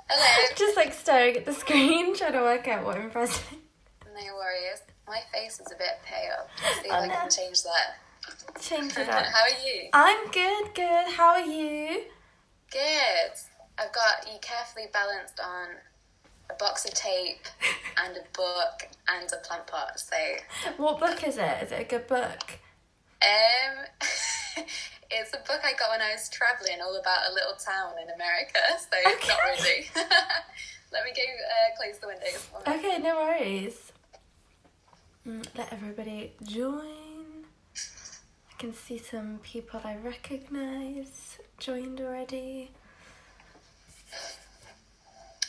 Hello. Just like staring at the screen, trying to work out what I'm pressing. No worries. My face is a bit pale. Let's see if Oh, I no. can change that. Change it up. How are you? I'm good. How are you? Good. I've got you carefully balanced on a box of tape and a book and a plant pot. So, What book is it? Is it a good book? it's a book I got when I was travelling, all about a little town in America. So Okay. not really. Let me go close the windows. Okay, no worries. Let everybody join. I can see some people I recognise joined already.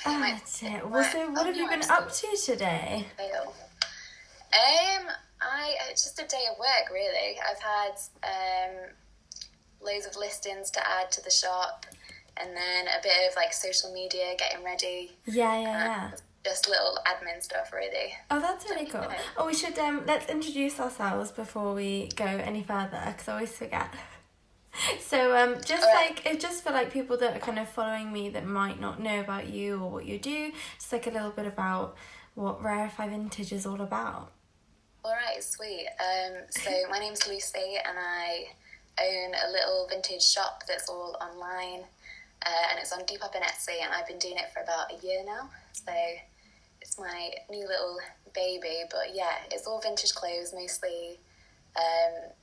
That's it. Well, so what have you been up to today? It's just a day of work, really. I've had loads of listings to add to the shop, and then a bit of like social media, getting ready. Yeah. Just little admin stuff, really. Oh, that's really cool. Oh, we should let's introduce ourselves before we go any further, because I always forget. So just for like people that are kind of following me that might not know about you or what you do, just like a little bit about what RARIFY Vintage is all about. All right, sweet. So my name's Lucy, and I own a little vintage shop that's all online, and it's on Depop and Etsy, and I've been doing it for about a year now. So it's my new little baby, but yeah, it's all vintage clothes, mostly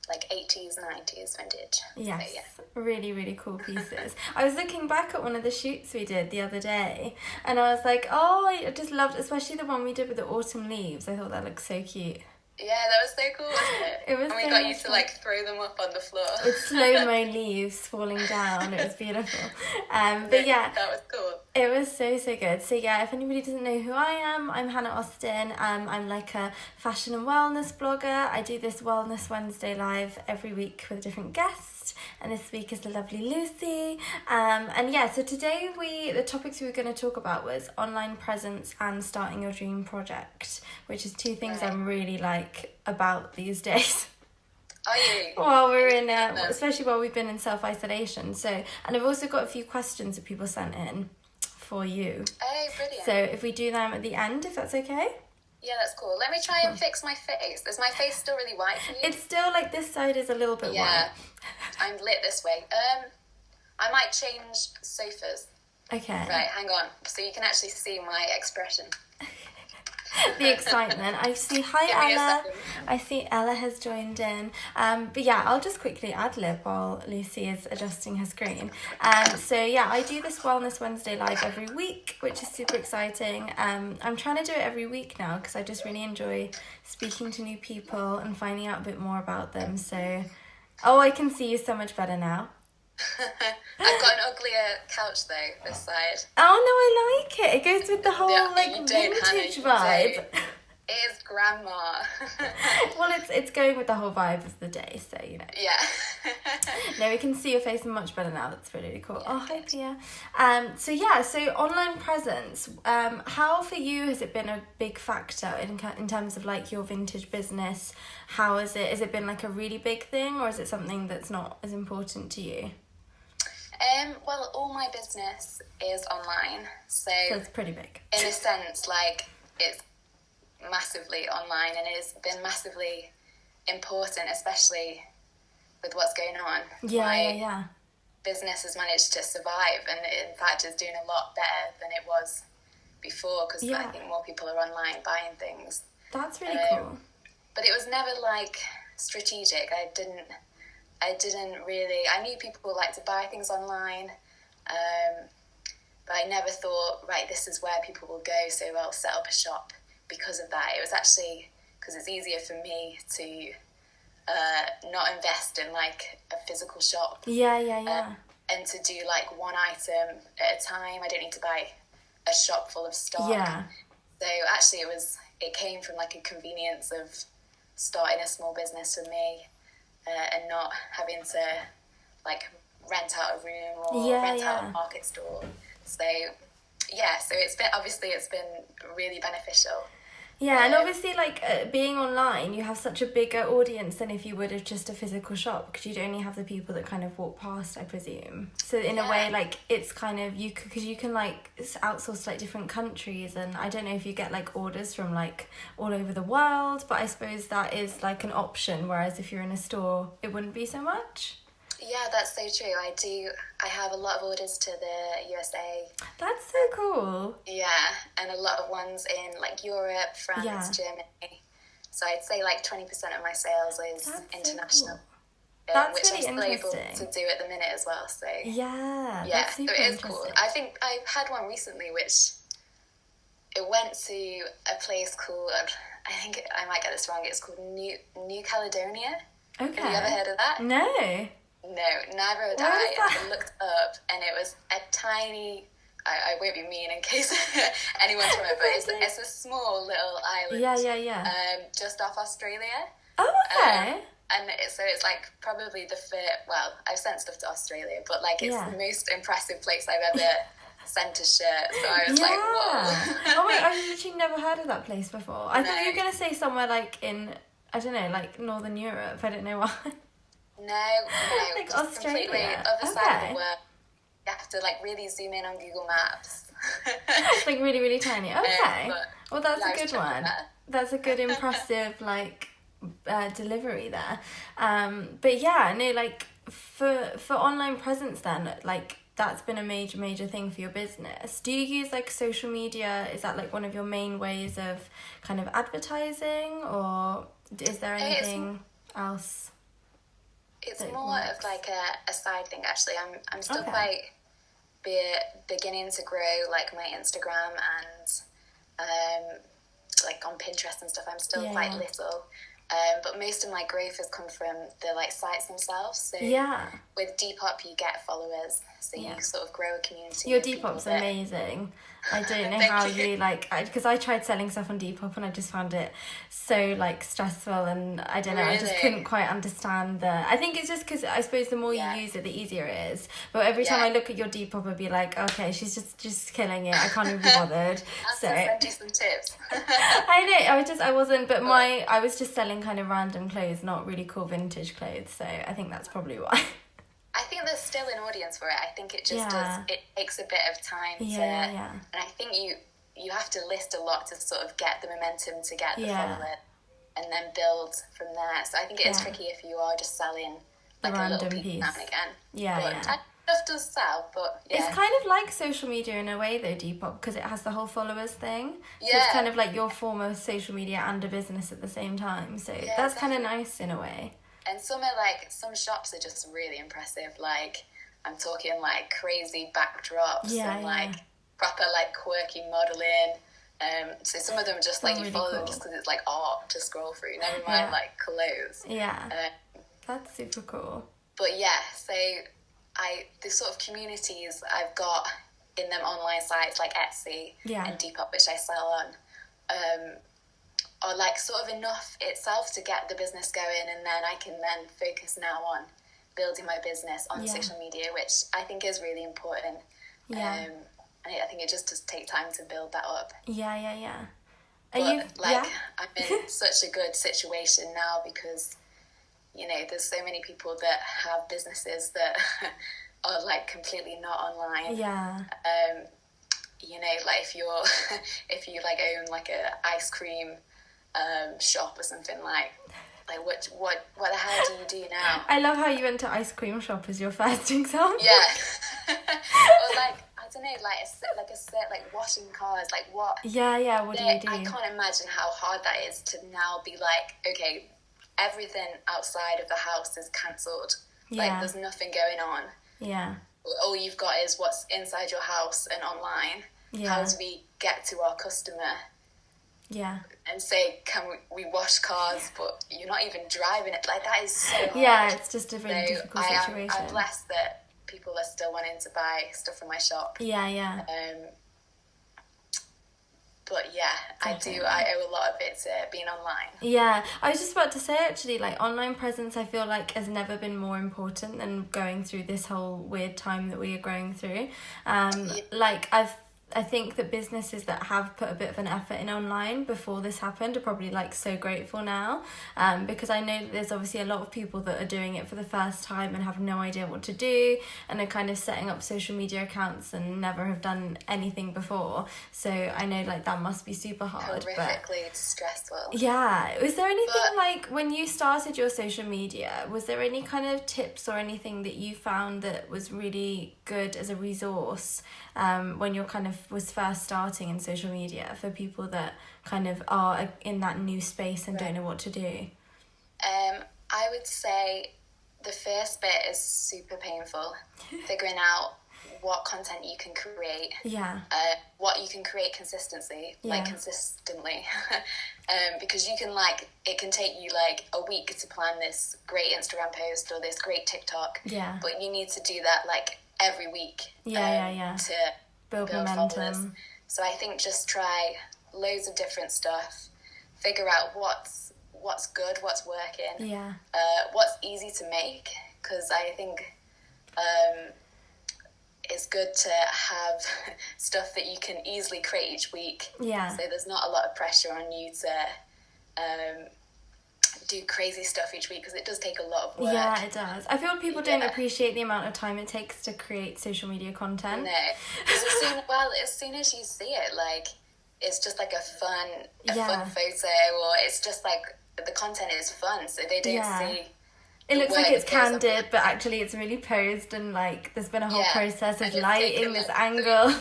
like 80s, 90s vintage. Yes, so, yeah. Really, really cool pieces. I was looking back at one of the shoots we did the other day, and I was like, oh, I just loved, especially the one we did with the autumn leaves. I thought that looked so cute. Yeah, that was so cool, wasn't it? It was. And we so got you to like throw them up on the floor. With slow-mo leaves falling down. It was beautiful. But yeah. That was cool. It was so good. So yeah, if anybody doesn't know who I am, I'm Hannah Austin. I'm like a fashion and wellness blogger. I do this Wellness Wednesday live every week with a different guest. And this week is the lovely Lucy. And yeah, so today the topics we were going to talk about was online presence and starting your dream project, which is two things I'm really like about these days. Are you? While we're in, especially while we've been in self-isolation. So, and I've also got a few questions that people sent in for you. Oh, brilliant. So if we do them at the end, if that's okay? Yeah, that's cool. Let me try and fix my face. Is my face still really white for you? It's still like this side is a little bit white. I'm lit this way. I might change sofas. Okay. Right, hang on. So you can actually see my expression. The excitement. I see. Hi, Ella. I see Ella has joined in. But yeah, I'll just quickly ad-lib while Lucy is adjusting her screen. So yeah, I do this Wellness Wednesday live every week, which is super exciting. I'm trying to do it every week now because I just really enjoy speaking to new people and finding out a bit more about them. So, oh, I can see you so much better now. I've got an uglier couch though, this side. Oh no, I like it. It goes with the whole you don't, vintage Hannah, vibe. It is grandma. Well, it's going with the whole vibe of the day, so you know. Yeah. No, we can see your face much better now. That's really cool. Yeah, oh, hi, Pia. So online presence. How for you has it been a big factor in terms of like your vintage business? How is it? Has it been like a really big thing, or is it something that's not as important to you? Well, all my business is online, so it's pretty big. In a sense, like it's massively online, and it's been massively important, especially with what's going on. Yeah. Business has managed to survive, and in fact is doing a lot better than it was before, because I think more people are online buying things. That's really cool. But it was never like strategic. I knew people like to buy things online, but I never thought, right, this is where people will go, so I'll set up a shop because of that. It was actually because it's easier for me to not invest in like a physical shop. Yeah. And to do like one item at a time. I don't need to buy a shop full of stock. Yeah. So actually it came from like a convenience of starting a small business for me, and not having to like rent out a room or rent out a market store. So it's been really beneficial. Yeah, and obviously, like, being online, you have such a bigger audience than if you would have just a physical shop, because you'd only have the people that kind of walk past, I presume. So in a way, like, it's kind of, because you can, like, outsource to, like, different countries, and I don't know if you get, like, orders from, like, all over the world, but I suppose that is, like, an option, whereas if you're in a store, it wouldn't be so much. Yeah, that's so true. I have a lot of orders to the USA. That's so cool. Yeah, and a lot of ones in like Europe, France, Germany. So I'd say like 20% of my sales is international. So cool. That's which really I'm still able interesting to do at the minute as well. So yeah, yeah, that's so super it is cool. I think I had one recently which it went to a place called, I think I might get this wrong, it's called New Caledonia. Okay. Have you ever heard of that? No. No, never had I looked up and it was a tiny, I won't be mean in case anyone's from it, but it's a small little island. Yeah. Just off Australia. Oh, okay. And so it's like probably the first, well, I've sent stuff to Australia, but like it's the most impressive place I've ever sent a shirt. So I was like, whoa. Oh wait, I've literally never heard of that place before. I thought you were going to say somewhere like in, I don't know, like Northern Europe. I don't know why. No, like just Australia. Completely other side of the world. You have to like really zoom in on Google Maps. Like really, really tiny. Okay. Well, that's a good one. That. That's a good, impressive like delivery there. But yeah, no, like for online presence then, like that's been a major thing for your business. Do you use like social media? Is that like one of your main ways of kind of advertising, or is there anything else? It's more of like a side thing actually. I'm still quite beginning to grow like my Instagram and like on Pinterest and stuff. I'm still quite little. But most of my growth has come from the like sites themselves. So with Depop you get followers, so you sort of grow a community. Your Depop's amazing. I don't know how you like, because I tried selling stuff on Depop and I just found it so like stressful, and I don't know, I just couldn't quite understand I think it's just because I suppose the more you use it, the easier it is. But every time I look at your Depop, I'd be like, okay, she's just killing it. I can't even be bothered. So send you some tips. I know. I wasn't, but I was just selling kind of random clothes, not really cool vintage clothes. So I think that's probably why. I think there's still an audience for it. I think it just does. It takes a bit of time and I think you have to list a lot to sort of get the momentum to get the follower, and then build from there. So I think it is tricky if you are just selling like a little piece now and again. Stuff does sell, but it's kind of like social media in a way though, Depop, because it has the whole followers thing. So it's kind of like your form of social media and a business at the same time. So that's kind of nice in a way. And some shops are just really impressive. Like I'm talking like crazy backdrops and like proper like quirky modeling. So some of them just like you follow them just because it's like art to scroll through. Never mind like clothes. That's super cool. But so the sort of communities I've got in them online sites like Etsy and Depop, which I sell on, are like sort of enough itself to get the business going, and then I can then focus now on building my business on social media, which I think is really important. And I think it just does take time to build that up. But I'm in such a good situation now because, you know, there's so many people that have businesses that are like completely not online. You know, like if you like own like a ice cream shop or something, like what the hell do you do now? I love how you went to ice cream shop as your first example. Or like I don't know, like washing cars, like what? What do you do? I can't imagine how hard that is to now be like, okay, everything outside of the house is cancelled. Like there's nothing going on. All you've got is what's inside your house and online. How do we get to our customer? And say, can we wash cars, but you're not even driving it. Like that is so hard. It's just a really difficult situation. I'm blessed that people are still wanting to buy stuff from my shop. But I owe a lot of it to being online. I was just about to say actually, like online presence I feel like has never been more important than going through this whole weird time that we are going through. Like I think that businesses that have put a bit of an effort in online before this happened are probably like so grateful now, because I know that there's obviously a lot of people that are doing it for the first time and have no idea what to do, and are kind of setting up social media accounts and never have done anything before. So I know like that must be super hard. Horrifically stressful. Yeah. Was there anything like when you started your social media, was there any kind of tips or anything that you found that was really good as a resource when you're kind of was first starting in social media for people that kind of are in that new space and don't know what to do? I would say the first bit is super painful, figuring out what content you can create, what you can create consistently, because you can it can take you like a week to plan this great Instagram post or this great TikTok, but you need to do that like every week to build momentum. Followers. So I think just try loads of different stuff, figure out what's good, what's working, what's easy to make, because I think it's good to have stuff that you can easily create each week. So there's not a lot of pressure on you to do crazy stuff each week, because it does take a lot of work. Yeah, it does. I feel people don't appreciate the amount of time it takes to create social media content. No, because as soon as you see it, like, it's just like a fun photo, or it's just like the content is fun, so they don't see. It looks like it's candid, but actually it's really posed, and like there's been a whole process of lighting, this angle.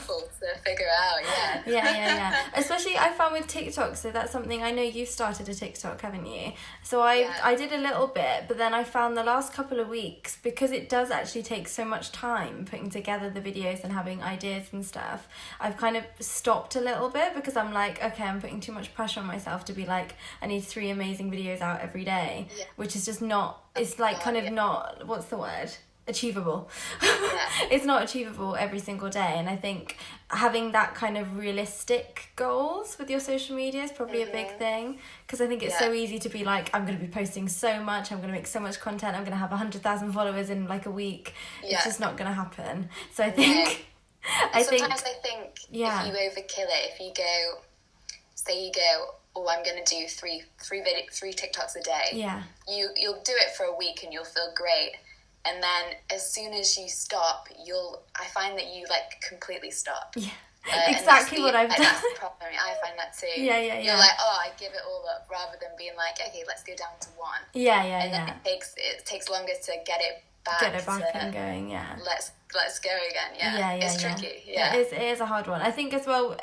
To figure out, yeah. Especially I found with TikTok, so that's something I know you've started a TikTok, haven't you? So I did a little bit, but then I found the last couple of weeks, because it does actually take so much time putting together the videos and having ideas and stuff, I've kind of stopped a little bit, because I'm like, okay, I'm putting too much pressure on myself to be like, I need 3 amazing videos out every day, which is just not. It's like kind of not, what's the word? Achievable. It's not achievable every single day. And I think having that kind of realistic goals with your social media is probably a big thing. Because I think it's so easy to be like, I'm going to be posting so much, I'm going to make so much content, I'm going to have 100,000 followers in like a week. It's just not going to happen. So I think... Sometimes I think if you overkill it, if you go, say you go, I'm going to do three TikToks a day. You'll do it for a week and you'll feel great. And then as soon as you stop, I find that you like completely stop. Exactly what I've done. That's the problem. I find that too. You're like, I give it all up, rather than being like, okay, let's go down to 1. And then it takes longer to get it back and going. Let's go again. It's tricky. It is a hard one. I think as well,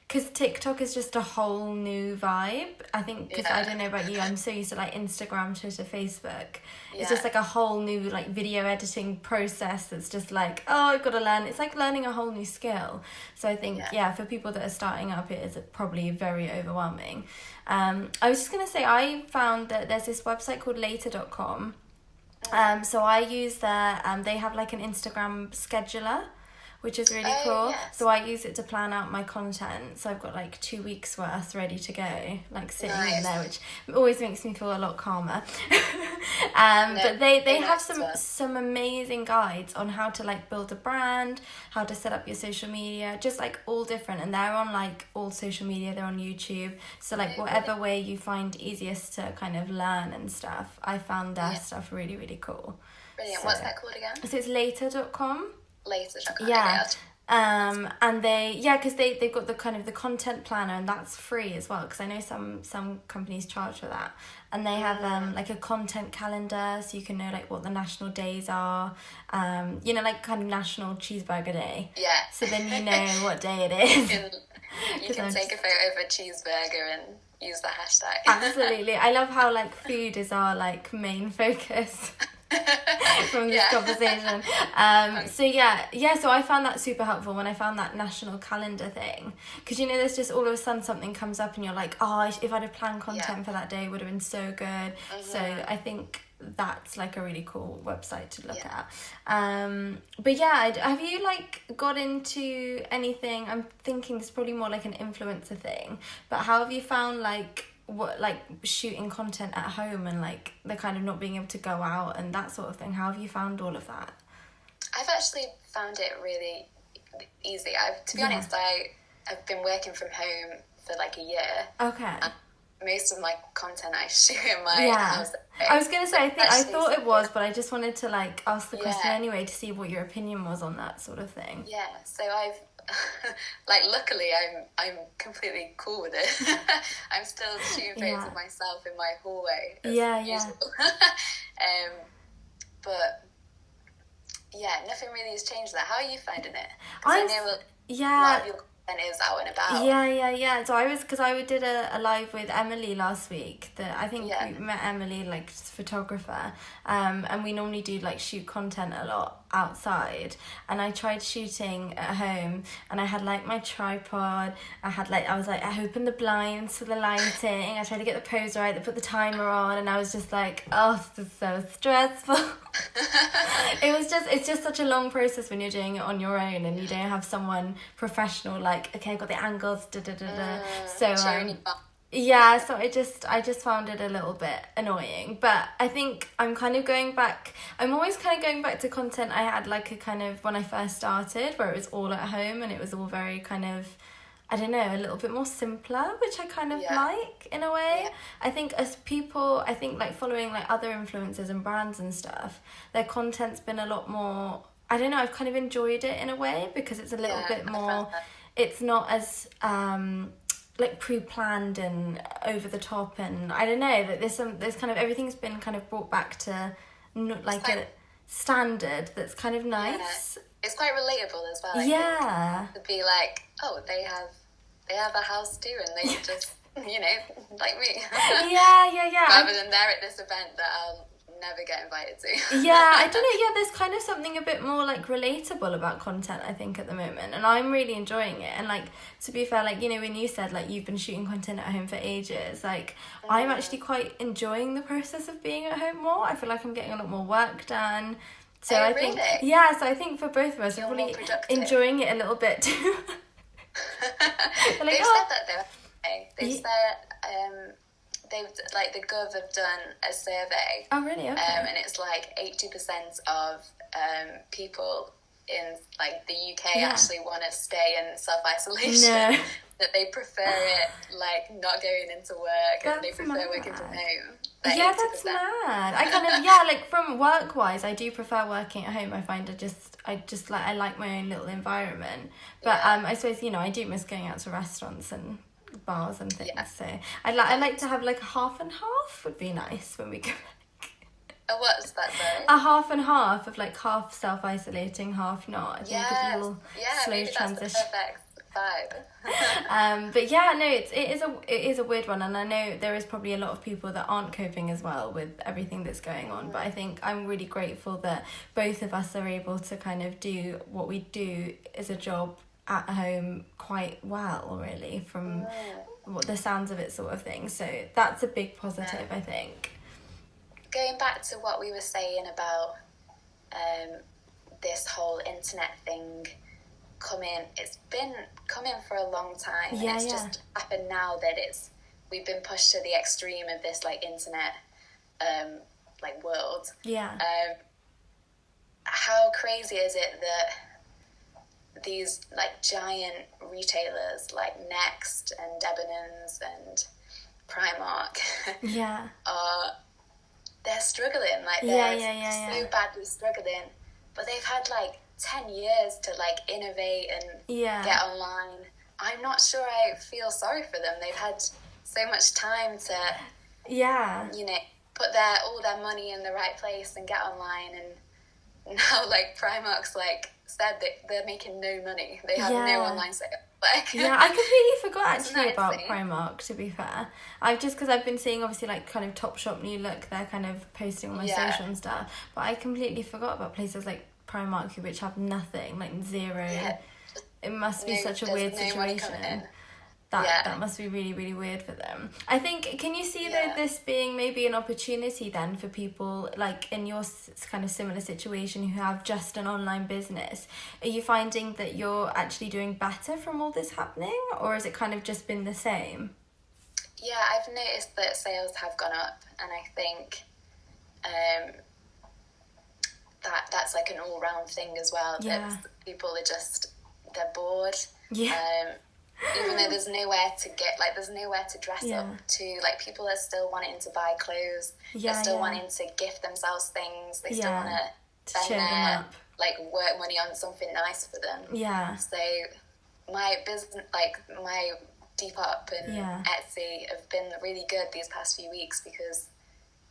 because TikTok is just a whole new vibe. I think, because I don't know about you, I'm so used to like Instagram, Twitter, Facebook. It's just like a whole new like video editing process that's just like, I've got to learn. It's like learning a whole new skill. So I think, for people that are starting up, it is probably very overwhelming. I was just going to say, I found that there's this website called later.com. So I use they have like an Instagram scheduler, which is really cool. So I use it to plan out my content. So I've got like 2 weeks worth ready to go, like sitting in there, which always makes me feel a lot calmer. But they have some amazing guides on how to like build a brand, how to set up your social media, just like all different. And they're on like all social media, they're on YouTube. So like whatever way you find easiest to kind of learn and stuff, I found their stuff really, really cool. Brilliant. What's that called again? So it's later.com. Later.com. And because they've got the kind of the content planner, and that's free as well, because I know some companies charge for that, and they have like a content calendar, so you can know like what the national days are, like kind of National Cheeseburger Day, so then you know what day it is. You can take a photo of a cheeseburger and use that hashtag. Absolutely. I love how like food is our like main focus from this conversation. So I found that super helpful when I found that national calendar thing, because there's just all of a sudden something comes up and you're like, if I'd have planned content for that day, it would have been so good. So I think that's like a really cool website to look at. Have you like got into anything? I'm thinking it's probably more like an influencer thing, but how have you found like shooting content at home and like the kind of not being able to go out and that sort of thing? How have you found all of that? I've actually found it really easy. To be honest, I've been working from home for like a year. Okay. Most of my content I shoot in my house. I was gonna say, I thought it was, but I just wanted to like ask the question anyway to see what your opinion was on that sort of thing. Yeah, so I've like, luckily I'm completely cool with it. I'm still shooting photos of myself in my hallway as usual. But yeah, nothing really has changed there. How are you finding it? Because I know a lot of your content is out and about. Yeah. So I did a live with Emily last week. I think we met Emily, like, photographer, and we normally do like shoot content a lot outside, and I tried shooting at home, and I had like my tripod, I opened the blinds for the lighting, I tried to get the pose right, I put the timer on, and I was just like, oh, this is so stressful. It's just such a long process when you're doing it on your own and you don't have someone professional, like, okay, I've got the angles, so so I just found it a little bit annoying. But I think I'm always kind of going back to content I had, like, a kind of when I first started, where it was all at home and it was all very kind of, I don't know, a little bit more simpler, which I kind of like in a way. I think as people, like following like other influencers and brands and stuff, their content's been a lot more, I don't know, I've kind of enjoyed it in a way, because it's a little bit more, it's not as like pre-planned and over the top, and I don't know, that there's kind of, everything's been kind of brought back to like a standard that's kind of nice. It's quite relatable as well. To be like, oh, they have a house too, and they just, you know, like me. Rather than they're at this event that I'll never get invited to. I don't know. There's kind of something a bit more like relatable about content, I think, at the moment, and I'm really enjoying it. And like, to be fair, like, you know, when you said like you've been shooting content at home for ages, like I'm actually quite enjoying the process of being at home more. I feel like I'm getting a lot more work done. So I think, so I think for both of us, we're really enjoying it a little bit too. They've said that they've said like the Gov have done a survey. Oh, really? Okay. And it's like 80% of people in like the UK actually want to stay in self-isolation. No. That they prefer it like not going into work, and they prefer working from home. That's mad. I kind of like from work wise, I do prefer working at home. I find I like my own little environment. But I suppose, you know, I do miss going out to restaurants and bars and things. So I like to have like a half and half would be nice when we go back. What's that, sorry? A half and half of like half self-isolating, half not. I think a little slow transition. That's the perfect vibe. But no, it is a weird one, and I know there is probably a lot of people that aren't coping as well with everything that's going on. But I think I'm really grateful that both of us are able to kind of do what we do as a job at home quite well, really, from what the sounds of it sort of thing. So that's a big positive, I think. Going back to what we were saying about this whole internet thing it's been coming for a long time, and it's just happened now that we've been pushed to the extreme of this like internet like world. How crazy is it that these like giant retailers like Next and Debenhams and Primark they're struggling, like they're so badly struggling, but they've had like 10 years to like innovate and get online. I'm not sure I feel sorry for them. They've had so much time to you know, put all their money in the right place and get online, and now like Primark's like said that they're making no money. They have no online sale. Like, I completely forgot actually about Primark, to be fair. Because I've been seeing obviously like kind of Topshop, New Look, they're kind of posting on my social and stuff, but I completely forgot about places like Primark, which have nothing, like zero. It must be such a weird situation. That must be really, really weird for them. I think, can you see this being maybe an opportunity then for people like in your kind of similar situation who have just an online business? Are you finding that you're actually doing better from all this happening, or has it kind of just been the same? Yeah, I've noticed that sales have gone up, and I think that's like an all-round thing as well, that people are just they're bored. Yeah. Even though there's nowhere to get, like, there's nowhere to dress up to. Like, people are still wanting to buy clothes. They're still wanting to gift themselves things. They still want to spend their, like, work money on something nice for them. Yeah. So my business, like, my Depop and Etsy have been really good these past few weeks because,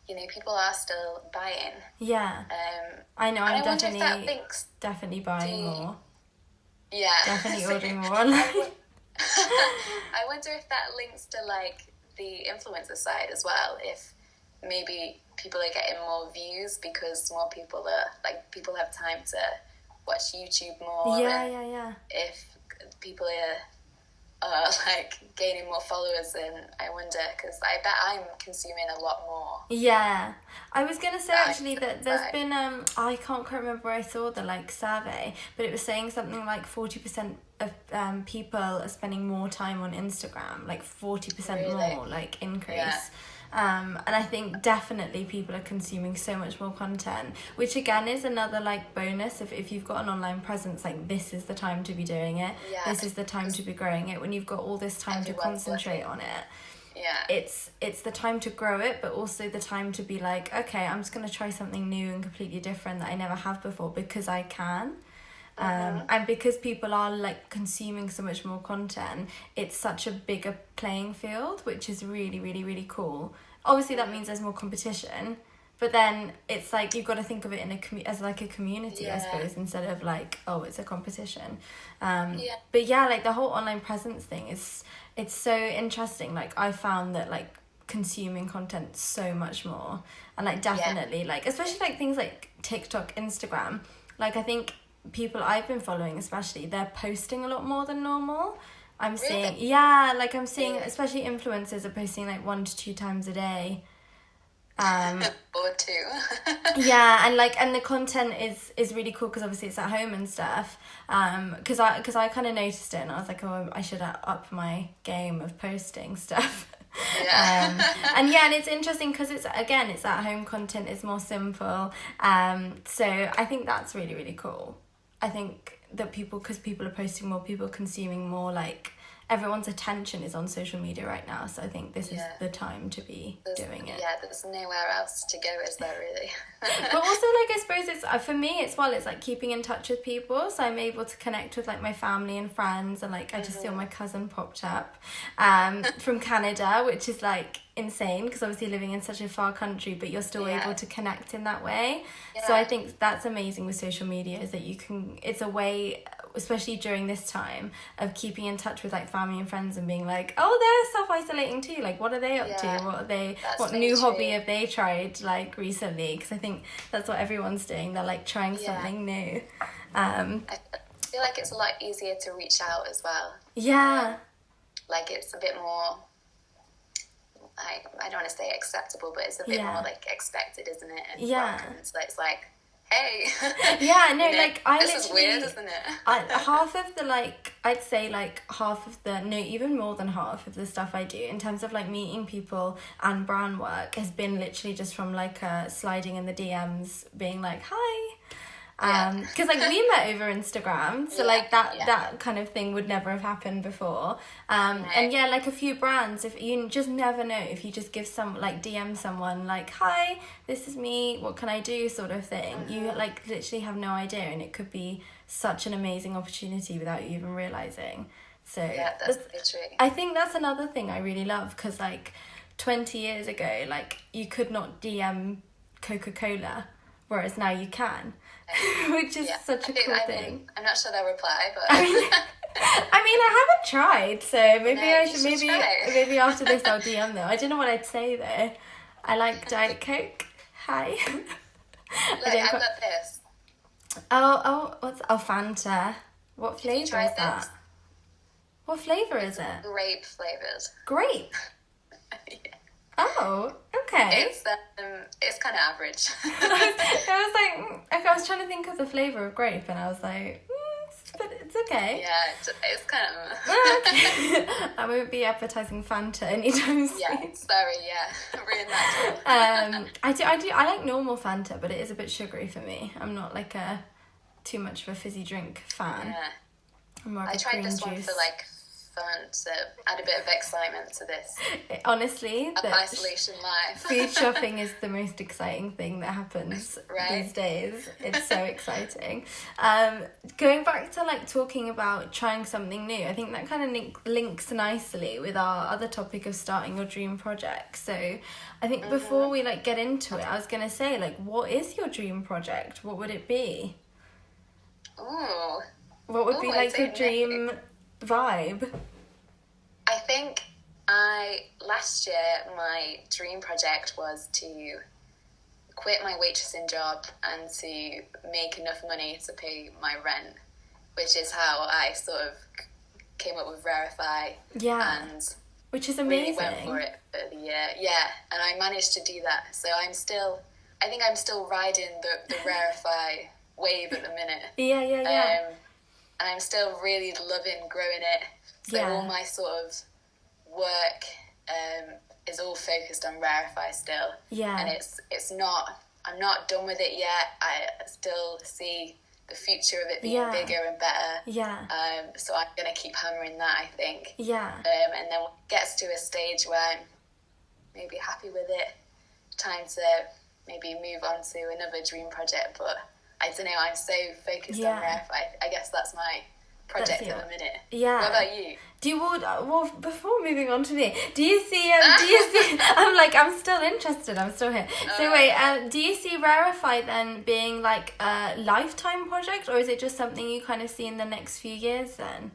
you know, people are still buying. Yeah. I know, I'm definitely buying more. Yeah. Definitely ordering more online. I wonder if that links to, like, the influencer side as well. If maybe people are getting more views because more people are, like, people have time to watch YouTube more. Yeah. If people are like gaining more followers, then I wonder, because I bet I'm consuming a lot more. Yeah, I was gonna say actually that there's been I can't quite remember where I saw the like survey, but it was saying something like 40% of people are spending more time on Instagram, like 40% more like increase. And I think definitely people are consuming so much more content, which again is another like bonus. If you've got an online presence, like this is the time to be doing it. This is the time to be growing it. When you've got all this time to concentrate on it, it's the time to grow it, but also the time to be like, okay, I'm just going to try something new and completely different that I never have before because I can. And because people are like consuming so much more content, it's such a bigger playing field, which is really, really, really cool. Obviously that means there's more competition, but then it's like you've got to think of it in as like a community, I suppose, instead of like, oh, it's a competition. But yeah, like the whole online presence thing it's so interesting. Like I found that like consuming content so much more, and like definitely like especially like things like TikTok, Instagram, like I think people I've been following especially, they're posting a lot more than normal. I'm seeing especially influencers are posting like 1 to 2 times a day. Or 2. And the content is really cool because obviously it's at home and stuff. Because I kind of noticed it and I was like, oh, I should up my game of posting stuff. And it's interesting because it's at home content, is more simple. So I think that's really, really cool. I think that because people are posting more, people are consuming more, like everyone's attention is on social media right now, so I think this is the time to be doing it. Yeah, there's nowhere else to go, is there really? But also, like, I suppose it's for me, it's like keeping in touch with people, so I'm able to connect with like my family and friends, and like I just saw my cousin popped up from Canada, which is like insane because obviously living in such a far country, but you're still able to connect in that way. So I think that's amazing with social media, is that it's a way, especially during this time, of keeping in touch with like family and friends and being like, oh, they're self-isolating too, like what are they up to, what new hobby have they tried like recently, because I think that's what everyone's doing, they're like trying something new. I feel like it's a lot easier to reach out as well. Like it's a bit more, I don't want to say acceptable, but it's a bit more like expected, isn't it? And welcome. So it's like, hey. Like I this is weird, isn't it? Half of the like, I'd say like half of the, no, even more than half of the stuff I do in terms of like meeting people and brand work has been literally just from like sliding in the DMs, being like, hi. Because like we met over Instagram, so like that kind of thing would never have happened before. And like a few brands, if you just never know, if you just give DM someone like, hi, this is me, what can I do, sort of thing, you like literally have no idea, and it could be such an amazing opportunity without you even realizing. So that's literally, I think that's another thing I really love, because like 20 years ago, like you could not DM Coca-Cola, whereas now you can. Which is such a cool thing. I'm not sure they'll reply, but I mean, I haven't tried, so maybe after this I'll DM them. I don't know what I'd say though. I like Diet Coke. Hi. Look, I've got this. What's Fanta? What flavour is that? What flavour is it? Grape flavoured. Grape? Oh, okay. It's kind of average. I was trying to think of the flavour of grape, and I was like, but it's okay. Yeah, it's kind of. Okay. I won't be advertising Fanta anytime soon. Yeah, sorry. Yeah, ruin that. I like normal Fanta, but it is a bit sugary for me. I'm not like too much of a fizzy drink fan. More of I a tried green this one juice. for like fun to add a bit of excitement to this Honestly, the isolation life. food shopping is the most exciting thing that happens Right? these days. It's so exciting. Going back to like talking about trying something new, I think that kind of links nicely with our other topic of starting your dream project. So I think before we like get into it, I was gonna say, like, what is your dream project? What would it be? Ooh. What would be I like your don't dream know. vibe? I think last year my dream project was to quit my waitressing job and to make enough money to pay my rent, which is how I sort of came up with RARIFY. Yeah. And Which is really amazing. went for it for the year. Yeah, and I managed to do that. So I think I'm still riding the RARIFY wave at the minute. Yeah. And I'm still really loving growing it. So all my sort of work is all focused on RARIFY still. Yeah. And I'm not done with it yet. I still see the future of it being bigger and better. Yeah. So I'm going to keep hammering that, I think. Yeah. And then when it gets to a stage where I'm maybe happy with it, time to maybe move on to another dream project. But I don't know, I'm so focused on RARIFY. I guess that's my project at the minute. Yeah. What about you? Well, before moving on to me, do you see, I'm still interested, I'm still here. So wait, do you see RARIFY then being like a lifetime project, or is it just something you kind of see in the next few years then?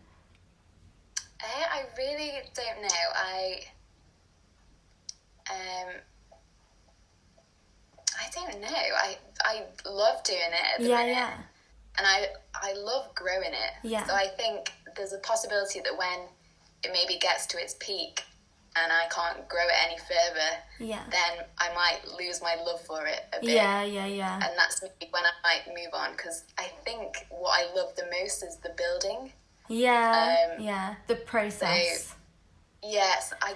I really don't know. I don't know. I love doing it at the minute. Yeah. And I love growing it. Yeah. So I think there's a possibility that when it maybe gets to its peak and I can't grow it any further, then I might lose my love for it a bit. Yeah. And that's maybe when I might move on, because I think what I love the most is the building. The process. So, yes, I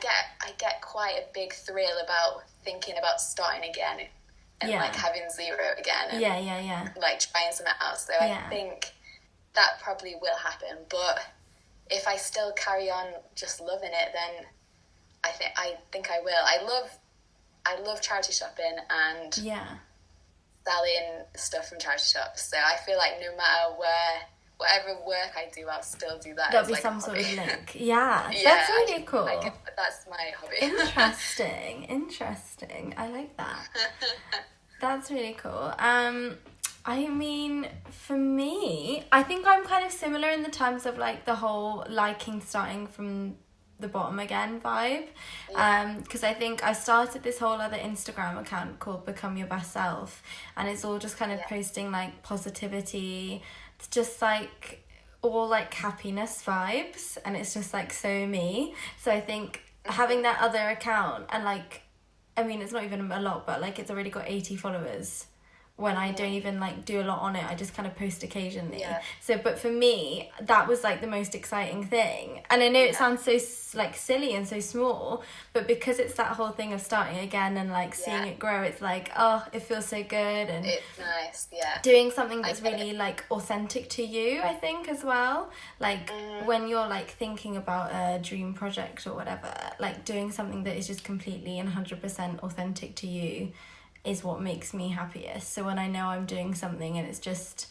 get quite a big thrill about thinking about starting again and like having zero again. And, like trying something else. So I think that probably will happen. But if I still carry on just loving it, then I think I will. I love charity shopping and selling stuff from charity shops. So I feel like no matter whatever work I do, I'll still do that. There'll be like some sort of link. That's really cool. That's my hobby. Interesting. I like that. That's really cool. I mean, for me, I think I'm kind of similar in the terms of like the whole liking starting from the bottom again vibe. Because I think I started this whole other Instagram account called Become Your Best Self, and it's all just kind of posting like positivity. It's just like all like happiness vibes, and it's just like so me. So I think having that other account, and like, I mean, it's not even a lot, but like it's already got 80 followers when I don't even like do a lot on it. I just kind of post occasionally. So, but for me, that was like the most exciting thing. And I know it sounds so like silly and so small, but because it's that whole thing of starting again and like seeing it grow, it's like, oh, it feels so good. And it's nice, doing something that's really like authentic to you, I think, as well. Like when you're like thinking about a dream project or whatever, like doing something that is just completely and 100% authentic to you is what makes me happiest. So when I know I'm doing something and it's just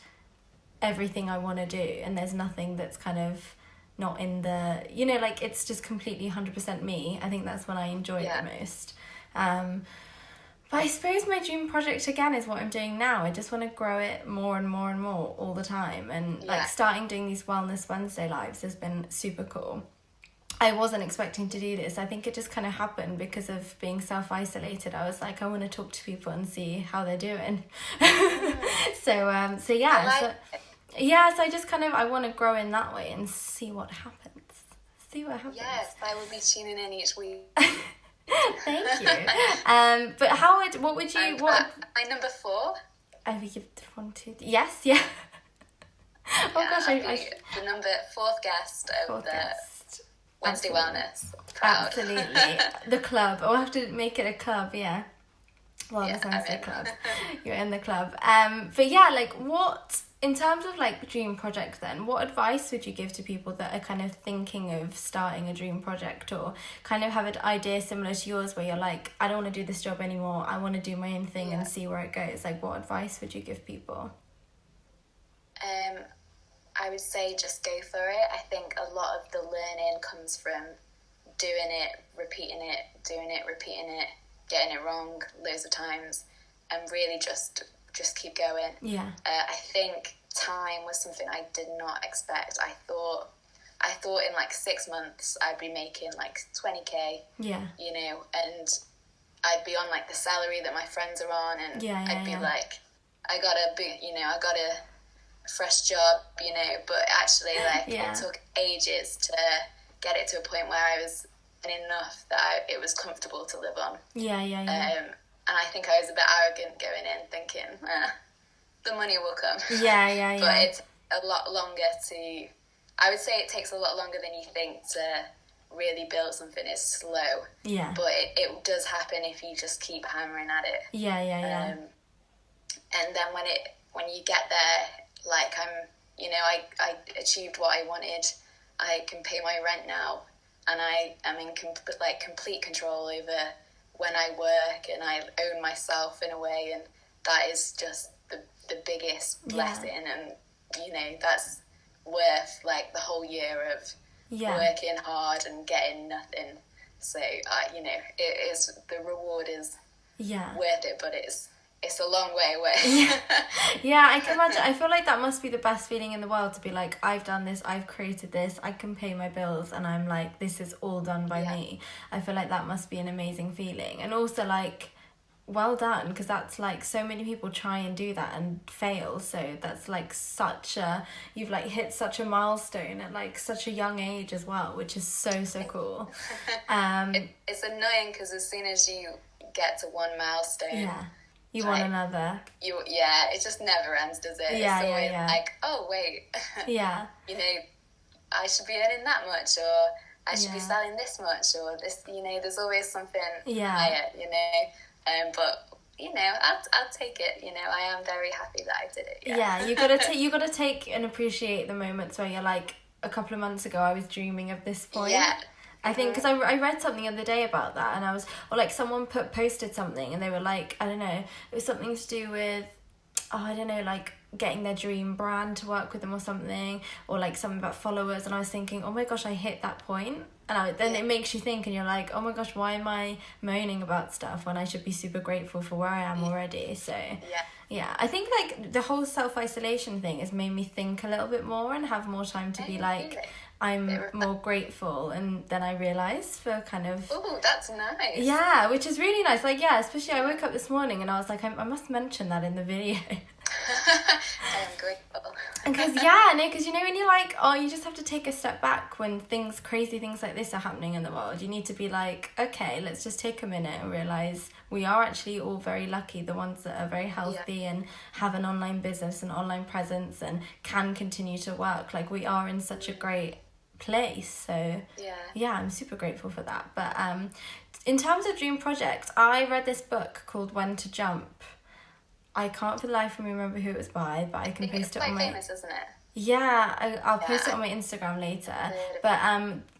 everything I want to do, and there's nothing that's kind of not in the, you know, like it's just completely 100% me, I think that's when I enjoy it the most. But I suppose my dream project again is what I'm doing now. I just want to grow it more and more and more all the time. And like starting doing these Wellness Wednesday lives has been super cool. I wasn't expecting to do this. I think it just kind of happened because of being self-isolated. I was like, I want to talk to people and see how they're doing. So I just kind of, I want to grow in that way and see what happens. Yes, I will be tuning in each week. Thank you. But what would you... My number 4. I would give 1, 2... Yes, yeah. Oh gosh, the number 4th guest of Wednesday Wellness. Proud. Absolutely. The club. I'll have to make it a club, Wellness Wednesday club. You're in the club. But yeah, like what in terms of like dream projects then, what advice would you give to people that are kind of thinking of starting a dream project, or kind of have an idea similar to yours where you're like, I don't want to do this job anymore, I want to do my own thing and see where it goes? Like, what advice would you give people? I would say just go for it. I think a lot of the learning comes from doing it, repeating it, getting it wrong loads of times, and really just keep going. Yeah. I think time was something I did not expect. I thought in like 6 months I'd be making like 20k. Yeah. You know, and I'd be on like the salary that my friends are on, and I'd be like, I got a fresh job, you know, but actually like it took ages to get it to a point where I was enough that it was comfortable to live on. And I think I was a bit arrogant going in, thinking, the money will come. But it's a lot longer I would say it takes a lot longer than you think to really build something. It's slow. Yeah. But it does happen if you just keep hammering at it. And then when you get there, like I achieved what I wanted. I can pay my rent now, and I am in complete control over when I work, and I own myself in a way, and that is just the biggest blessing. And you know, that's worth like the whole year of working hard and getting nothing. So you know, it is, the reward is worth it, but it's a long way away. I can imagine. I feel like that must be the best feeling in the world, to be like, I've done this, I've created this, I can pay my bills, and I'm like, this is all done by me. I feel like that must be an amazing feeling. And also like, well done, because that's like, so many people try and do that and fail, so that's like you've like hit such a milestone at like such a young age as well, which is so cool. It's annoying because as soon as you get to one milestone, you want another. It just never ends, does it? It's always like, oh wait, you know, I should be earning that much, or I should be selling this much, or this. You know, there's always something higher. You know, but you know, I'll take it. You know, I am very happy that I did it. You gotta take and appreciate the moments where you're like, a couple of months ago I was dreaming of this point. I think, because I read something the other day about that, and I was, or like someone posted something, and they were like, I don't know, it was something to do with, I don't know, like getting their dream brand to work with them or something, or like something about followers, and I was thinking, oh my gosh, I hit that point. And then it makes you think, and you're like, oh my gosh, why am I moaning about stuff when I should be super grateful for where I am already? So I think like the whole self-isolation thing has made me think a little bit more and have more time to be like, I'm more grateful, and then I realised for kind of... Oh, that's nice. Yeah, which is really nice. Like, especially I woke up this morning and I was like, I must mention that in the video. I am grateful. Because you know, when you're like, you just have to take a step back when crazy things like this are happening in the world. You need to be like, okay, let's just take a minute and realise we are actually all very lucky, the ones that are very healthy and have an online business and online presence and can continue to work. Like, we are in such a great place. So I'm super grateful for that. But in terms of dream projects, I read this book called When to Jump. I can't for the life of me remember who it was by, but I can post it on my... It's quite famous, isn't it? Yeah, I'll post it on my Instagram later. But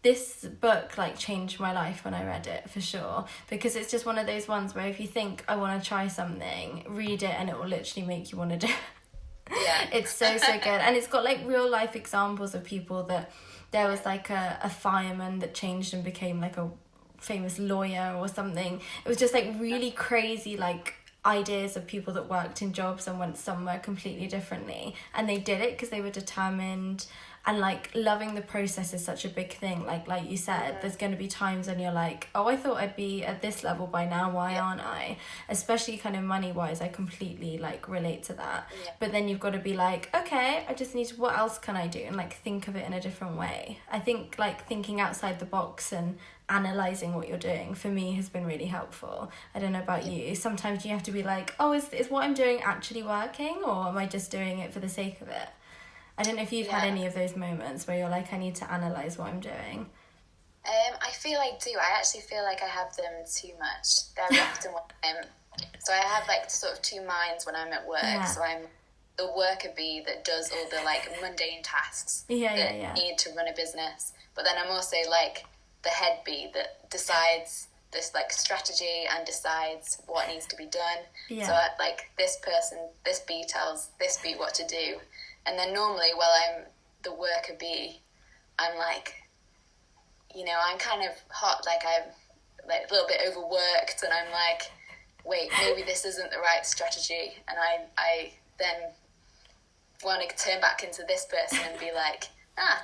this book like changed my life when I read it, for sure, because it's just one of those ones where if you think, I want to try something, read it and it will literally make you want to do it. It's so good. And it's got like real life examples of people that there was like a fireman that changed and became like a famous lawyer or something. It was just like really crazy like ideas of people that worked in jobs and went somewhere completely differently, and they did it because they were determined. And like loving the process is such a big thing. Like you said, there's going to be times when you're like, oh, I thought I'd be at this level by now, why aren't I? Especially kind of money wise, I completely like relate to that. But then you've got to be like, okay, I just need to, what else can I do, and like think of it in a different way. I think like thinking outside the box and analysing what you're doing for me has been really helpful. I don't know about you. Sometimes you have to be like, oh, is what I'm doing actually working, or am I just doing it for the sake of it? I don't know if you've had any of those moments where you're like, I need to analyse what I'm doing. I feel I do. I actually feel like I have them too much. Very often when so I have like sort of two minds when I'm at work. So I'm the worker bee that does all the like mundane tasks that need to run a business. But then I'm also like the head bee that decides this like strategy and decides what needs to be done. Yeah. So like this bee tells this bee what to do. And then normally while I'm the worker bee, I'm like, you know, I'm kind of hot, like I'm like a little bit overworked, and I'm like, wait, maybe this isn't the right strategy. And I then want to turn back into this person and be like,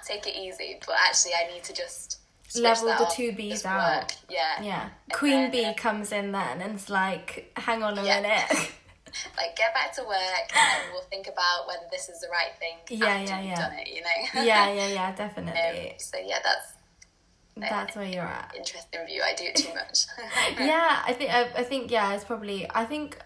take it easy. But actually I need to just level the two bees out. Yeah. And Queen bee comes in then and it's like, hang on a minute. Like, get back to work and we'll think about whether this is the right thing after you've done it, you know? yeah, definitely. So yeah, that's where you're at. Interesting view. I do it too much. Yeah, I think it's probably, I think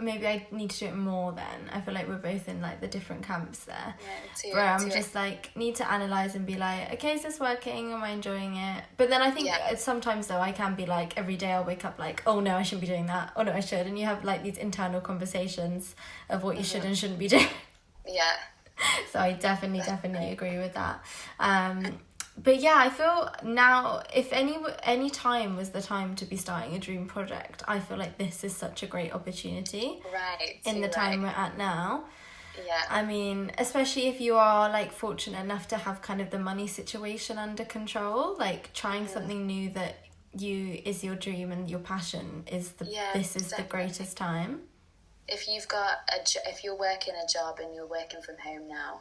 maybe I need to do it more then. I feel like we're both in like the different camps there. Yeah, where I'm just like, need to analyse and be like, okay, is this working? Am I enjoying it? But then I think sometimes though I can be like, every day I'll wake up like, oh no, I shouldn't be doing that. Oh no, I should. And you have like these internal conversations of what you should and shouldn't be doing. Yeah. So I definitely agree with that. But yeah, I feel now, if any time was the time to be starting a dream project, I feel like this is such a great opportunity. Right. In the time we're at now. Yeah. I mean, especially if you are like fortunate enough to have kind of the money situation under control, like trying something new that is your dream and your passion is the greatest time. If you've got if you're working a job and you're working from home now,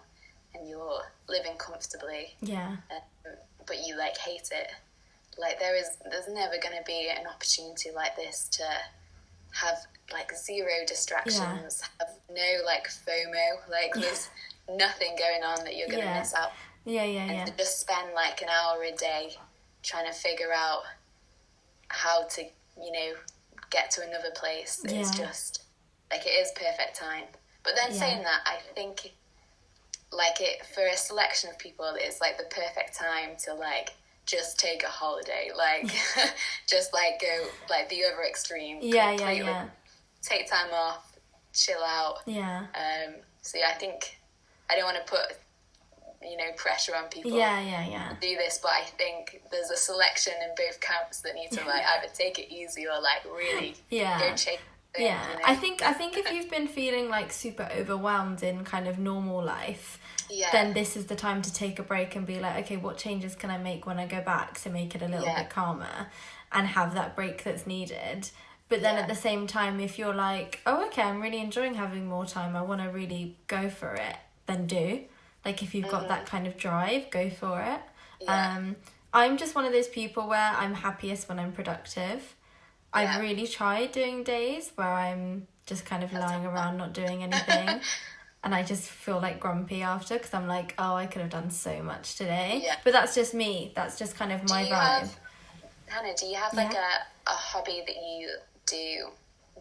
and you're living comfortably, but you like hate it, like there's never going to be an opportunity like this to have like zero distractions, have no like FOMO, like there's nothing going on that you're going to miss out. And to just spend like an hour a day trying to figure out how to, you know, get to another place is just like, it is perfect time. But then saying that, I think like it for a selection of people, it's like the perfect time to like just take a holiday, like just like go like the other extreme. Take time off, chill out. So yeah, I think I don't want to put, you know, pressure on people to do this, but I think there's a selection in both camps that need to like either take it easy or like really go chase. You know? I think if you've been feeling like super overwhelmed in kind of normal life, then this is the time to take a break and be like, okay, what changes can I make when I go back to make it a little bit calmer and have that break that's needed. But then at the same time, if you're like, oh, okay, I'm really enjoying having more time, I want to really go for it, then do. Like if you've got that kind of drive, go for it. I'm just one of those people where I'm happiest when I'm productive. I've really tried doing days where I'm just kind of lying around not doing anything and I just feel like grumpy after because I'm like, oh, I could have done so much today. But that's just me. That's just kind of my vibe. Hannah, do you have like a hobby that you do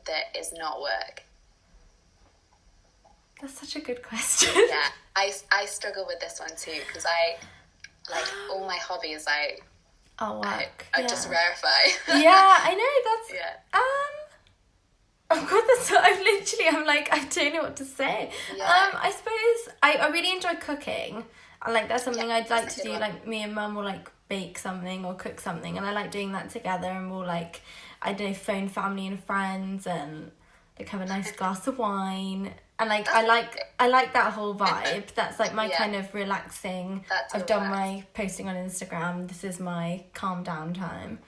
that is not work? That's such a good question. I struggle with this one too because I like all my hobbies I just RARIFY. I know, that's oh god, that's what I'm like, I don't know what to say. I suppose I really enjoy cooking, and like that's something I'd like to do. Like me and mum will like bake something or cook something, and I like doing that together, and we'll like, I don't know, phone family and friends and like have a nice glass of wine. And like I like that whole vibe. That's like my kind of relaxing. I've done my posting on Instagram. This is my calm down time.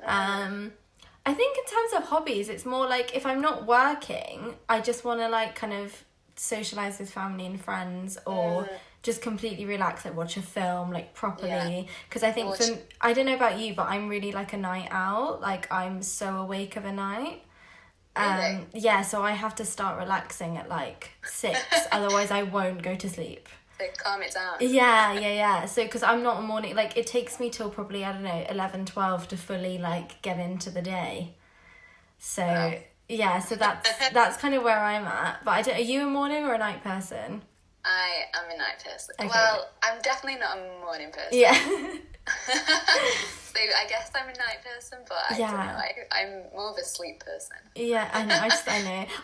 I think in terms of hobbies, it's more like if I'm not working, I just want to like kind of socialize with family and friends, or just completely relax, like watch a film like properly. Because I think I don't know about you, but I'm really like a night owl. Like I'm so awake of a night. So I have to start relaxing at like 6, otherwise I won't go to sleep. So calm it down. So because I'm not a morning, like it takes me till probably, I don't know, 11, 12 to fully like get into the day. So so that's kind of where I'm at. But are you a morning or a night person? I am a night person. Okay. Well, I'm definitely not a morning person. So I guess I'm a night person, but I don't know. I'm more of a sleep person. Yeah, I know.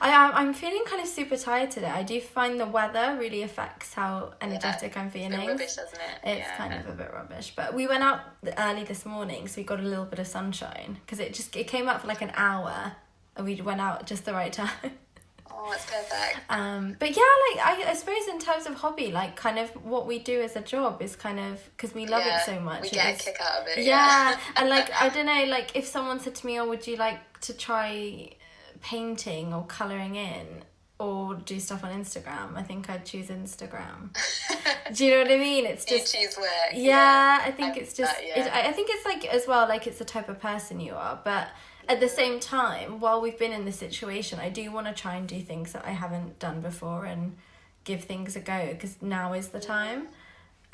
I know. I'm feeling kind of super tired today. I do find the weather really affects how energetic I'm feeling. It's a bit rubbish, isn't it? It's kind of a bit rubbish. But we went out early this morning, so we got a little bit of sunshine because it came out for like an hour, and we went out just the right time. Oh, that's perfect. But yeah, like I suppose in terms of hobby, like kind of what we do as a job is kind of because we love it so much. We get a kick out of it. Yeah, and like I don't know, like if someone said to me, "Oh, would you like to try painting or colouring in or do stuff on Instagram?" I think I'd choose Instagram. Do you know what I mean? It's just you choose work. Yeah, I think it's just. I think it's like as well, like it's the type of person you are, but. At the same time, while we've been in this situation, I do want to try and do things that I haven't done before and give things a go because now is the time.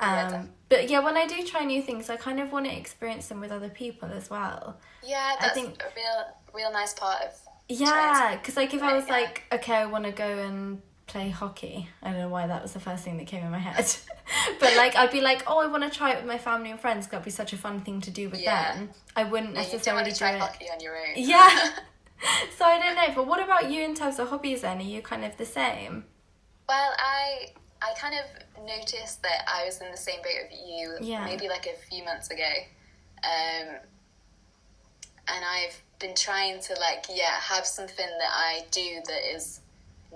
But yeah, when I do try new things, I kind of want to experience them with other people as well. Yeah, that's a real nice part of. Yeah, because like if I was like, okay, I want to go and play hockey. I don't know why that was the first thing that came in my head. But like I'd be like, oh, I want to try it with my family and friends. That'd be such a fun thing to do with them. I wouldn't necessarily you don't want to try hockey on your own. Yeah. So I don't know. But what about you in terms of hobbies then? Are you kind of the same? Well, I kind of noticed that I was in the same boat of you maybe like a few months ago. And I've been trying to like, have something that I do that is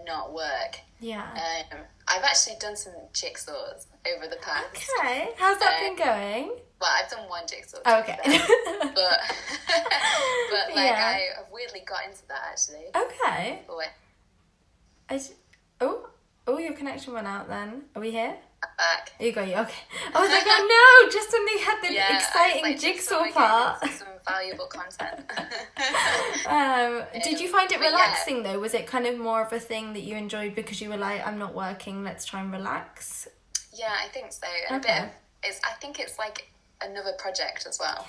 not work. Yeah. I've actually done some jigsaws over the past. Okay. How's that been going? Well, I've done one jigsaw. Okay. but I have weirdly got into that actually. Okay. Boy. Your connection went out then. Are we here? I'm back. You got you. Okay. I was like, oh no! Just when they had the exciting jigsaw part. Some valuable content. Did you find it relaxing though? Was it kind of more of a thing that you enjoyed because you were like, I'm not working, let's try and relax? Yeah, I think so. And I think it's like another project as well.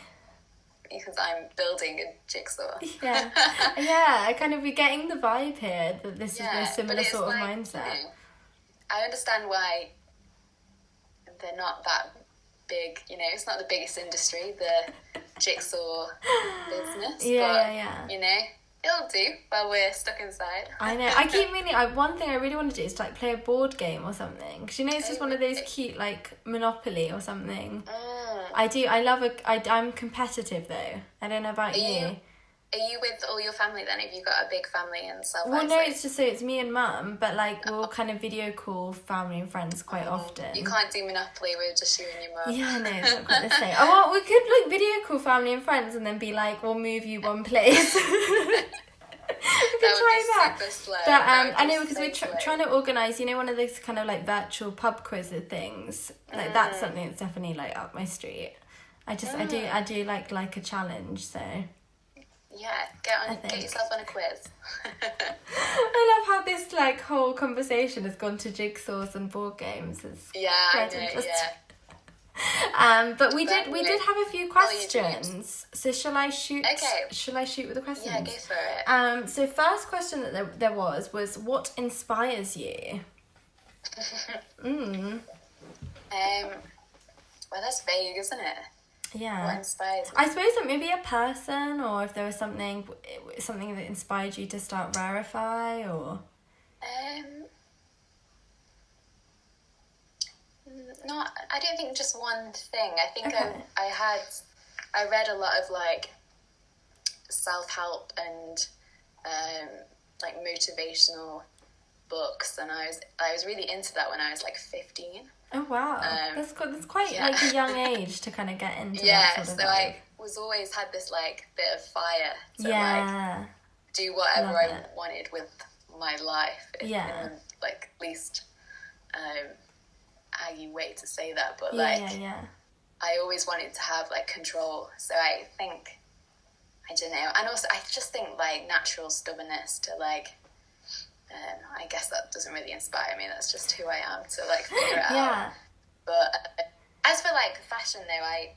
Because I'm building a jigsaw. Yeah. I kind of be getting the vibe here that this is a similar sort of mindset. You know, I understand why they're not that big, it's not the biggest industry, the jigsaw business. Yeah. You know, it'll do while we're stuck inside. I know. I keep meaning, one thing I really want to do is to like play a board game or something. Because it's just one of those cute like Monopoly or something. I do. I love I'm competitive though. I don't know about you. Are you with all your family then? Have you got a big family and stuff? Well, no, it's just so it's me and Mum, but like we'll kind of video call family and friends quite often. You can't do Monopoly with just you and your mum. Yeah, no, it's not quite the same. Oh, well, we could like video call family and friends and then be like, we'll move you one place. We could try that. But I know because we're trying to organise, one of those kind of like virtual pub quiz things. Like that's something that's definitely like up my street. I do like a challenge, so. Yeah, get yourself on a quiz. I love how this like whole conversation has gone to jigsaws and board games. It's I know, yeah. But we did have a few questions. So shall I shoot? Okay. Shall I shoot with the questions? Yeah, go for it. So first question that there was what inspires you? Well, that's vague, isn't it? Yeah. What inspires me? I suppose that maybe a person, or if there was something that inspired you to start RARIFY, or. Not. I don't think just one thing. I think I read a lot of like self-help and like motivational books, and I was really into that when I was like 15. Oh wow, that's quite like a young age to kind of get into that sort of so I always had this like bit of fire to like do whatever I wanted with my life. Like least aggy way to say that, but I always wanted to have like control. So I think I don't know, and also I just think like natural stubbornness to like. I guess that doesn't really inspire me. That's just who I am to like figure it out. But as for like fashion though, I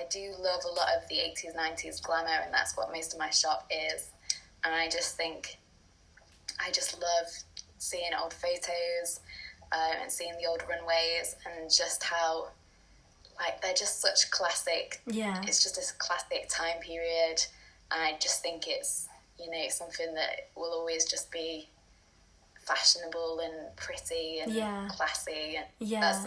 do love a lot of the 80s, 90s glamour, and that's what most of my shop is. And I just think I just love seeing old photos and seeing the old runways and just how like they're just such classic. Yeah. It's just this classic time period. And I just think it's, you know, something that will always just be fashionable and pretty and classy. And that's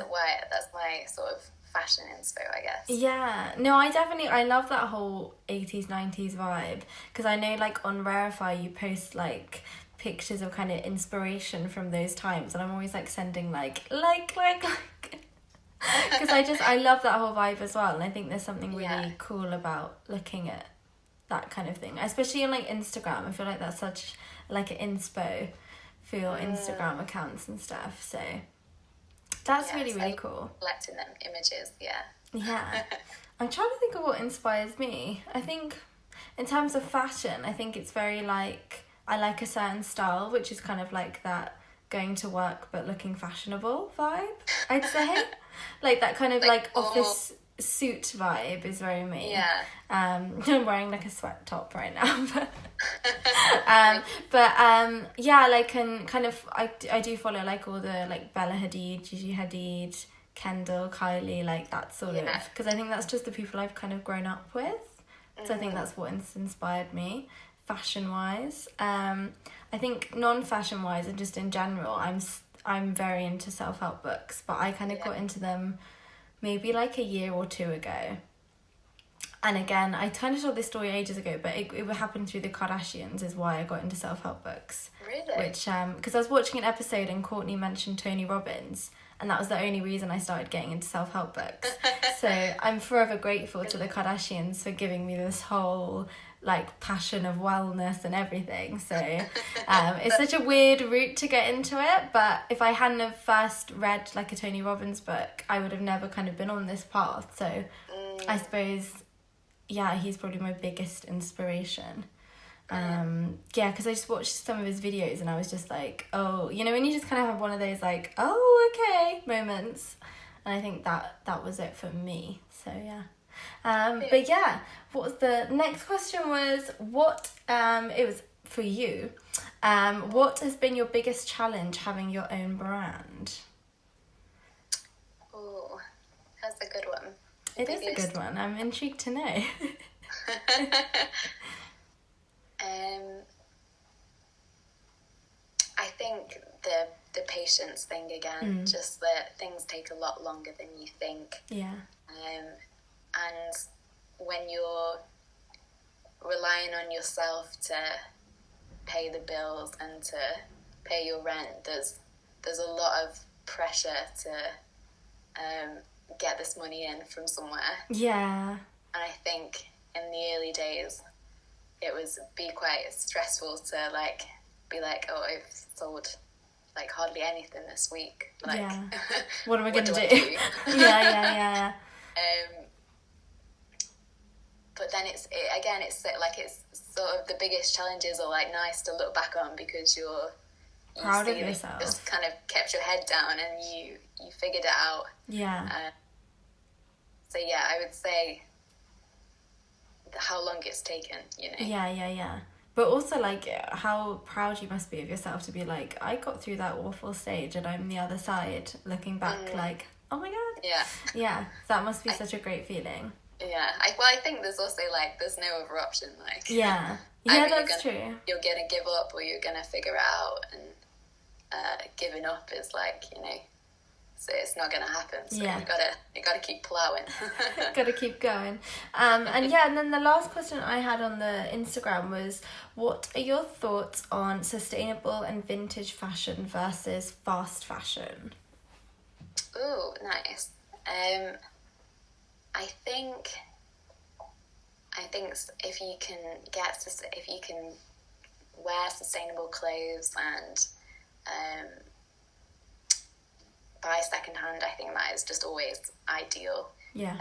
my sort of fashion inspo, I guess. Yeah. No, I love that whole 80s, 90s vibe. Because I know, like, on RARIFY, you post, like, pictures of kind of inspiration from those times. And I'm always, like, sending, like. Because I love that whole vibe as well. And I think there's something really cool about looking at that kind of thing. Especially on, like, Instagram. I feel like that's such, like, an inspo for your Instagram accounts and stuff. So that's really cool. Collecting them images, Yeah. I'm trying to think of what inspires me. I think in terms of fashion, I think it's very like, I like a certain style, which is kind of like that going to work but looking fashionable vibe, I'd say. Like that kind of like office suit vibe is very me. Yeah. I'm wearing like a sweat top right now, yeah, like, and kind of I do follow like all the like Bella Hadid, Gigi Hadid, Kendall, Kylie, like that sort of, because I think that's just the people I've kind of grown up with. So I think that's what inspired me fashion wise. I think non-fashion wise and just in general, I'm very into self-help books, but I kind of got into them maybe like a year or two ago. And again, I kind of told this story ages ago, but it happened through the Kardashians is why I got into self-help books. Really? Which, because I was watching an episode and Courtney mentioned Tony Robbins, and that was the only reason I started getting into self-help books. So I'm forever grateful to the Kardashians for giving me this whole like passion of wellness and everything. So it's such a weird route to get into it, but if I hadn't have first read like a Tony Robbins book, I would have never kind of been on this path. So I suppose, yeah, he's probably my biggest inspiration. Because I just watched some of his videos and I was just like, oh, you know, when you just kind of have one of those like, oh, okay moments. And I think that was it for me. So yeah. But yeah, what was the next question was what it was for you. What has been your biggest challenge having your own brand? Oh, that's a good one. It is a good one. I'm intrigued to know. I think the patience thing again, just that things take a lot longer than you think. Yeah. And when you're relying on yourself to pay the bills and to pay your rent, there's a lot of pressure to get this money in from somewhere. Yeah. And I think in the early days, it was quite stressful to like be like, oh, I've sold like hardly anything this week. Like, yeah. What am I going to do? Yeah. But then it's sort of the biggest challenges are like nice to look back on because you're proud of yourself. You just kind of kept your head down and you figured it out. Yeah. So yeah, I would say how long it's taken, you know. Yeah. But also like how proud you must be of yourself to be like, I got through that awful stage and I'm the other side looking back like, oh my god. Yeah, that must be such a great feeling. Yeah, I think there's also like there's no other option, like that's true. You're gonna give up or you're gonna figure it out, and giving up is like, you know, so it's not gonna happen. So you gotta keep plowing. Gotta keep going. And then the last question I had on the Instagram was, what are your thoughts on sustainable and vintage fashion versus fast fashion? Ooh, nice. I think if you can wear sustainable clothes and buy secondhand, I think that is just always ideal. Yeah.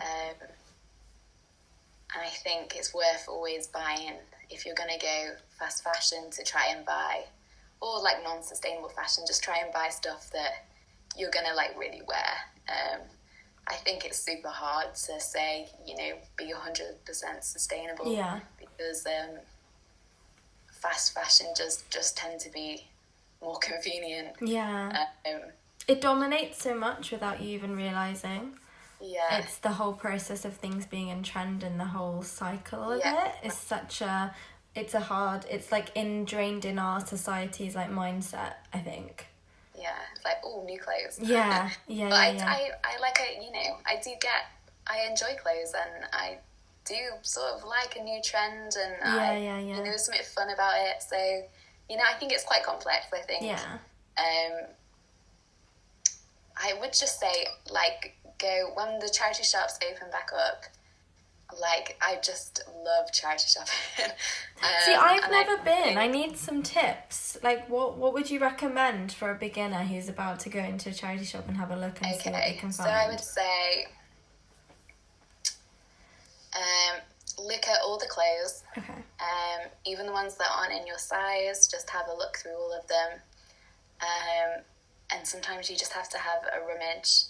And I think it's worth always buying, if you're gonna go fast fashion, to try and buy, or like non-sustainable fashion, just try and buy stuff that you're gonna like really wear. I think it's super hard to say, you know, be 100% sustainable. Yeah. Because fast fashion just tend to be more convenient. Yeah. It dominates so much without you even realising. Yeah. It's the whole process of things being in trend and the whole cycle of Yeah. it is such a, it's like ingrained in our society's like mindset, I think. Yeah, it's like, oh, new clothes. Yeah, But I like it, you know, I enjoy clothes, and I do sort of like a new trend, and you know, there's something fun about it. So, you know, I think it's quite complex, I think. Yeah. I would just say, like, go when the charity shops open back up. Like, I just love charity shopping. See, I've never been. I need some tips. Like, what would you recommend for a beginner who's about to go into a charity shop and have a look and see what they can find? So I would say, look at all the clothes. Okay. Even the ones that aren't in your size, just have a look through all of them. And sometimes you just have to have a rummage.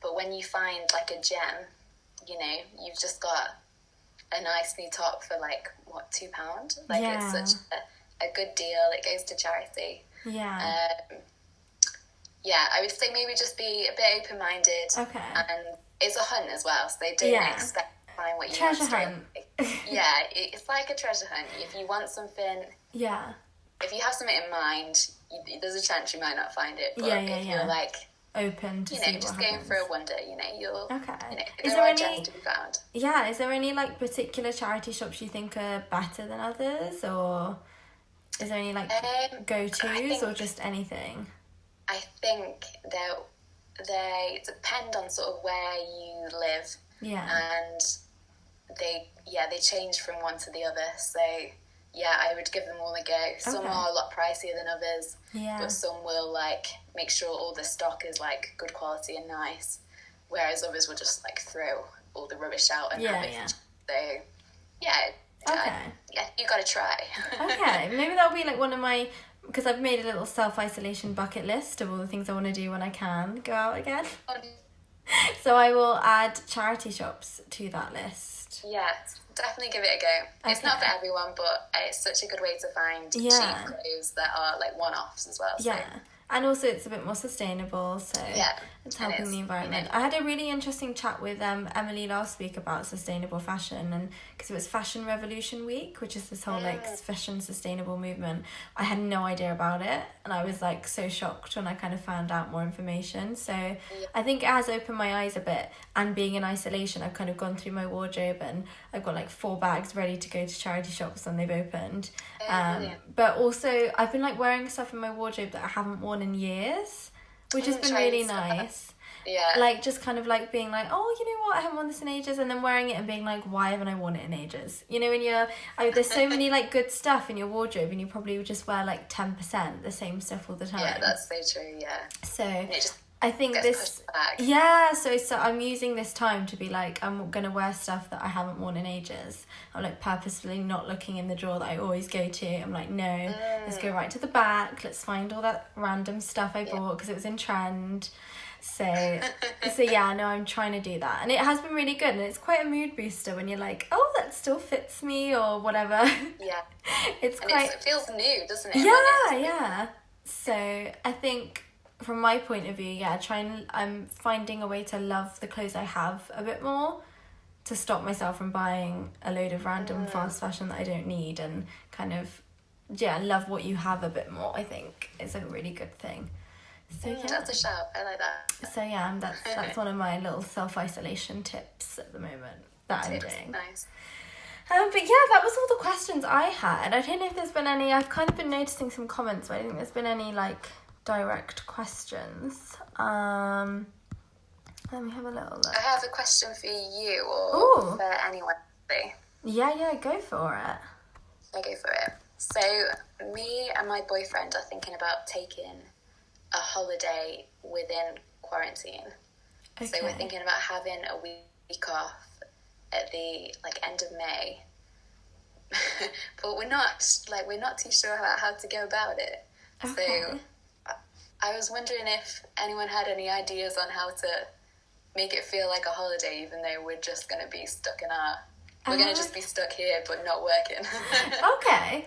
But when you find like a gem, you know, you've just got a nice new top for like, what, £2? Like, it's such a good deal. It goes to charity. Yeah. I would say maybe just be a bit open-minded. Okay. And it's a hunt as well, so they don't expect to find what you treasure want. Hunt. It's like a treasure hunt. If you want something, if you have something in mind, there's a chance you might not find it. But if you're like open to see what just happens. going for a wander, you know, you'll you know, is there are gems to be found. Yeah, is there any like particular charity shops you think are better than others, or is there any like go-tos or just anything? I think they depend on sort of where you live. Yeah. And they change from one to the other. So I would give them all a go. Some are a lot pricier than others. Yeah. But some will like make sure all the stock is like good quality and nice. Whereas others will just like throw all the rubbish out and have it. So you gotta try. Okay, maybe that'll be like one of my, because I've made a little self-isolation bucket list of all the things I want to do when I can go out again. So I will add charity shops to that list. Yeah, definitely give it a go. It's not for everyone, but it's such a good way to find cheap clothes that are like one-offs as well. So. Yeah. And also it's a bit more sustainable, so it's helping the environment. I had a really interesting chat with Emily last week about sustainable fashion, and because it was Fashion Revolution Week, which is this whole like fashion sustainable movement. I had no idea about it, and I was like so shocked when I kind of found out more information. So I think it has opened my eyes a bit, and being in isolation, I've kind of gone through my wardrobe and I've got like 4 bags ready to go to charity shops when they've opened. But also I've been like wearing stuff in my wardrobe that I haven't worn in years, which has been really nice. Like just kind of like being like, oh, you know what, I haven't worn this in ages, and then wearing it and being like, why haven't I worn it in ages? You know, when you're there's so many like good stuff in your wardrobe, and you probably would just wear like 10% the same stuff all the time. Yeah, that's so true. So just I think this so I'm using this time to be like, I'm gonna wear stuff that I haven't worn in ages. I'm like purposefully not looking in the drawer that I always go to. I'm like, no, let's go right to the back, let's find all that random stuff I bought because it was in trend. So I'm trying to do that, and it has been really good, and it's quite a mood booster when you're like, oh, that still fits me or whatever. It feels new, doesn't it? Yeah. So I think from my point of view, I'm finding a way to love the clothes I have a bit more, to stop myself from buying a load of random fast fashion that I don't need, and kind of love what you have a bit more. I think it's a really good thing. So that's a shout. I like that. So that's one of my little self-isolation tips at the moment that I'm doing. Nice. But that was all the questions I had. I don't know if there's been any. I've kind of been noticing some comments, but I don't think there's been any like direct questions. Let me have a little look. I have a question for you or for anyone. Yeah, go for it. I go for it. So me and my boyfriend are thinking about taking a holiday within quarantine. Okay. So we're thinking about having a week off at the end of May. But we're not too sure about how to go about it. Okay. So I was wondering if anyone had any ideas on how to make it feel like a holiday, even though we're just going to be stuck we're going to just be stuck here but not working. Okay.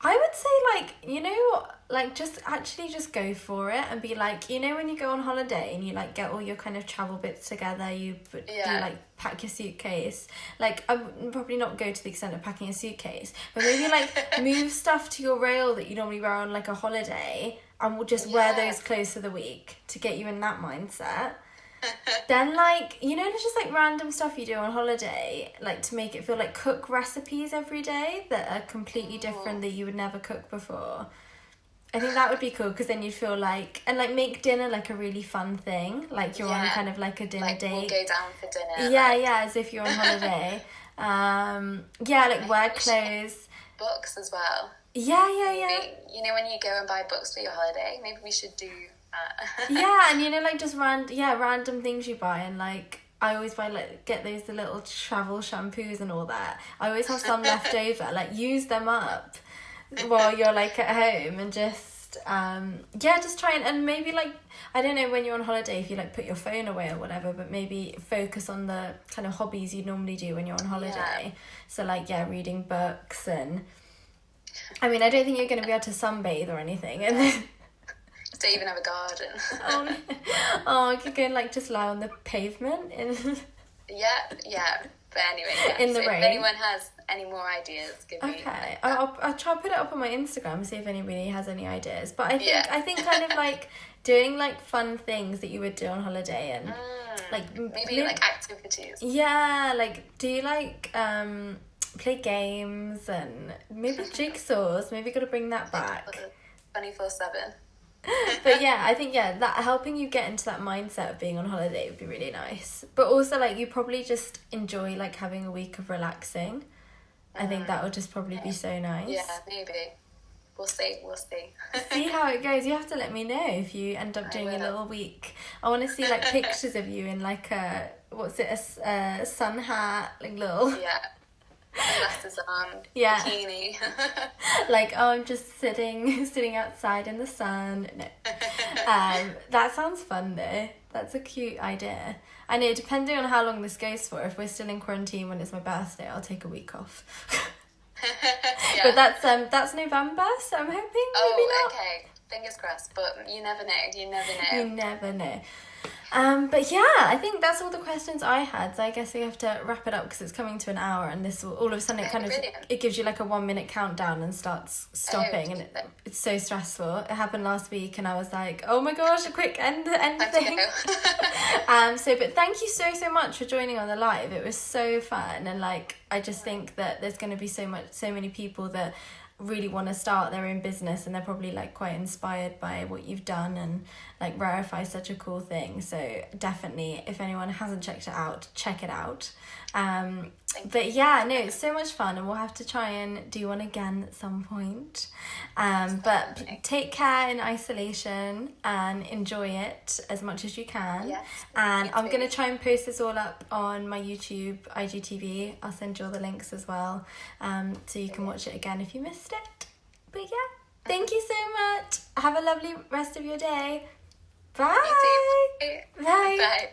I would say, like, you know, like, just go for it and be like, you know, when you go on holiday and you, like, get all your kind of travel bits together, you like, pack your suitcase. Like, I would probably not go to the extent of packing a suitcase, but maybe, like, move stuff to your rail that you normally wear on, like, a holiday, and we'll just wear those clothes for the week to get you in that mindset. Then, like, you know, just like random stuff you do on holiday, like to make it feel like cook recipes every day that are completely different that you would never cook before. I think that would be cool, because then you'd feel like, and like make dinner like a really fun thing, like you're on kind of like a dinner date. We'll go down for dinner. Yeah, as if you're on holiday. Like wear clothes. Books as well. Yeah. Maybe, you know, when you go and buy books for your holiday, maybe we should do and you know, like just random things you buy, and like I always buy, like, get those little travel shampoos and all that. I always have some left over, like use them up while you're like at home, and just just try and maybe, like, I don't know, when you're on holiday, if you like put your phone away or whatever, but maybe focus on the kind of hobbies you normally do when you're on holiday. So like reading books, and I mean, I don't think you're going to be able to sunbathe or anything, and don't even have a garden. I could go and like just lie on the pavement in yeah. But anyway, in the rain. If anyone has any more ideas, give me. Okay, I'll try to put it up on my Instagram and see if anybody has any ideas. But I think kind of like doing like fun things that you would do on holiday, and like maybe like activities. Yeah, like do you like play games and maybe jigsaws? Maybe got to bring that back. 24/7. But yeah, I think that helping you get into that mindset of being on holiday would be really nice. But also, like, you probably just enjoy like having a week of relaxing. I think that would just probably be so nice. Yeah, maybe. We'll see. See how it goes. You have to let me know if you end up doing a little week. I want to see like pictures of you in like a sun hat, like little glasses on, bikini. Like, I'm just sitting outside in the sun. No. That sounds fun though. That's a cute idea. I know, depending on how long this goes for, if we're still in quarantine when it's my birthday, I'll take a week off. But that's November, so I'm hoping maybe not. Okay. Fingers crossed, but you never know. You never know. But yeah, I think that's all the questions I had. So I guess we have to wrap it up because it's coming to an hour, and this will, all of a sudden it gives you like a 1 minute countdown and starts stopping, and it's so stressful. It happened last week, and I was like, oh my gosh, a quick end thing. But thank you so much for joining on the live. It was so fun, and like I just think that there's going to be so many people that really want to start their own business, and they're probably like quite inspired by what you've done, and like RARIFY is such a cool thing. So definitely, if anyone hasn't checked it out, check it out. But yeah, no, it's so much fun, and we'll have to try and do one again at some point. But take care in isolation and enjoy it as much as you can. Yes, and I'm going to try and post this all up on my YouTube, IGTV. I'll send you all the links as well, so you can watch it again if you missed it. But yeah, thank you so much. Have a lovely rest of your day. Bye. You too. Bye. Bye.